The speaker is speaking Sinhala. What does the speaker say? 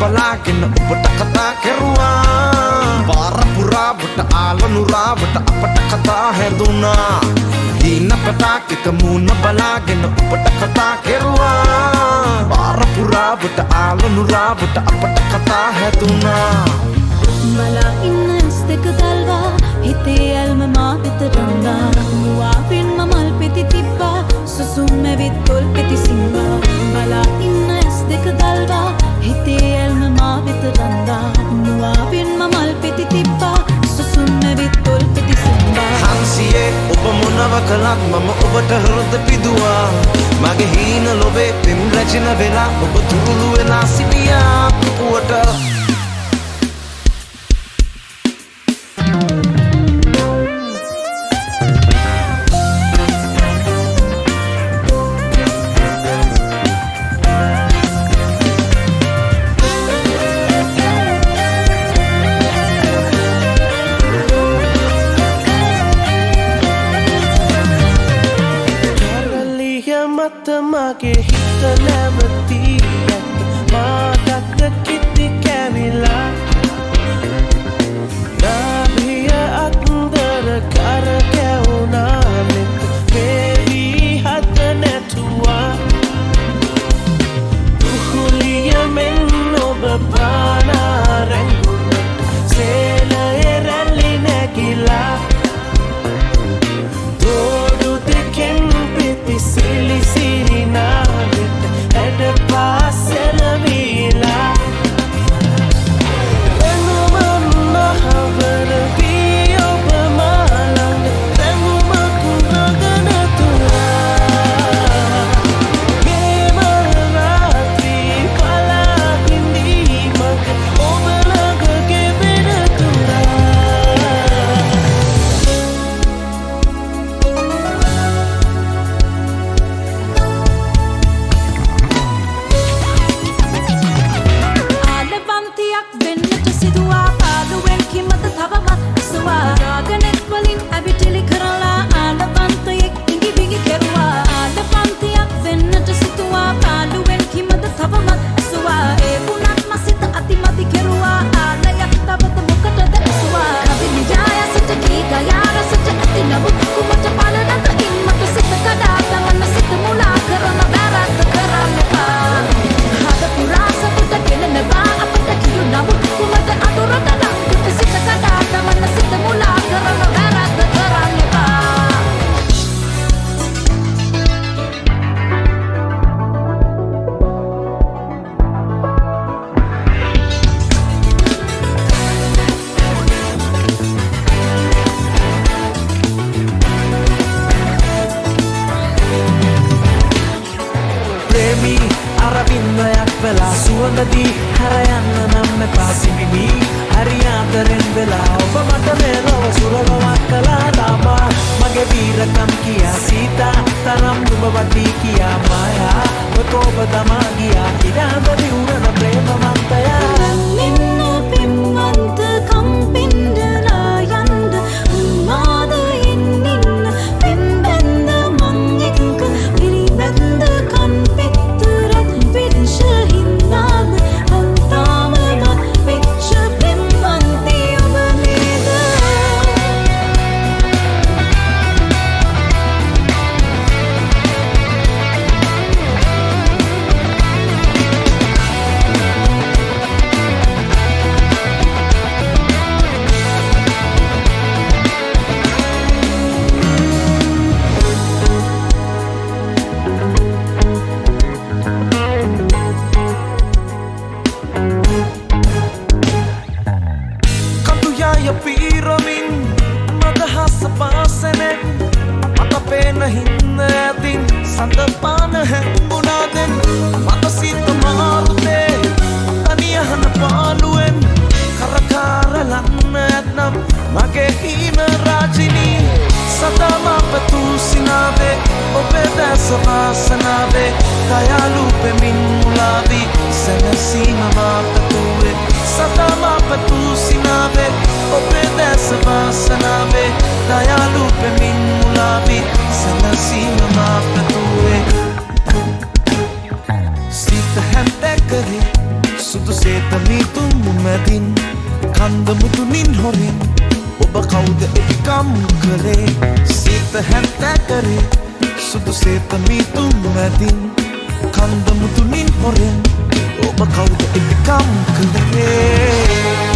බලාගෙන ඔබට කතා කෙරුවා පාර පුරාවට ආලනුරාවට අපට කතා හැදුනා හීන පටාකක මුණ බලාගෙන ඔබට කතා කෙරුවා පාර පුරාවට ආලනුරාවට අපට කතා හැදුනා බලා ඉන්න ඇස් දෙක දල්වා හිතේ ඇල්ම මා වෙත රංගා මුවාවෙන් මල් පෙති තිබ්බා සුසුම් ඇවිත් තොල් පෙති සිංවා බලා ඉන්න ඇස් දෙක දල්වා හිතේ ඇල්ම මා වෙත රංගා මුවාවෙන් මල් පෙති තිබ්බා සුසුම් ඇවිත් තොල් පෙති සිංවා හංසියේ ඔබ මොනව කළත් මම ඔබට හෘද පිදුවා මගේ හීන ලොවේ පෙම් රැජින වෙලා ඔබ තුරුළු වෙලා සිටියා පුවට මගේ හිත නැවතී ඇත මාටත් කිති කැවිලා නාභිය අත්දර කර කැවුනා මෙත වේවී හත නැතුවා උහුලිය මෙන් ඔබ පානා රැඟුණට සේලයේ රැලි නැගිලා දෝඩු දෙකෙන් පිති සිලි වෙලා සුවඳදී හරයන්න නම් එපා සිමිනි හරියාතරෙන් වෙලා ඔබ මට මේ ලොව සුරවමක් කළා තාමා මගේ වීරකම් කියා සීතා තරම් නුඹ වටී කියා මායා ඔක ඔබ තමා ගියා ඉරහඳ දිවුරන ප්‍රේමවන්තයා නින්න පින්වන්ත කම්පින්දලා යන්න උන්මාද ඉන්නින්න පින්බැන්ද මං එක්ක පිළිබැන්ද කන් පිටරත් පිච්ච හින්දාම අන්තාමම පිච්ච පින්වන්ති ඔබ නේද පිරමින් මදහස පාසනෙන් මට පේන හින්න ඇතින් සඳපාන හැම්බුණාදෙන් මට සිත මාරුතේ තනියහන පාලුවෙන් කරකාරලන්න ඇත්නම් මගේ හීන රාජිනී සදාම පතු සිනාවේ ඔබේ දැස වාසනාවේ දයාලු පෙමින් මුලාවී සැනසීම මාපතුවේ සදාම පතු සිනාවේ ඔබේ දැස වාසනාවේ දයාලු පෙමින් මුලාවී සැනසීම මාපතුවේ සිත හැම්දැකරේ සුදු සේත මැදින් කන්ද මුතුනින් හොරෙන් ඔබ කවුද එපිකම් කළේ සීත හැත්තෑ කරේ සුදු සේත මීතුම් මැදින් කන්ද මුතුනින් හොරෙන් ඔබ කවුද එපිකම් කළේ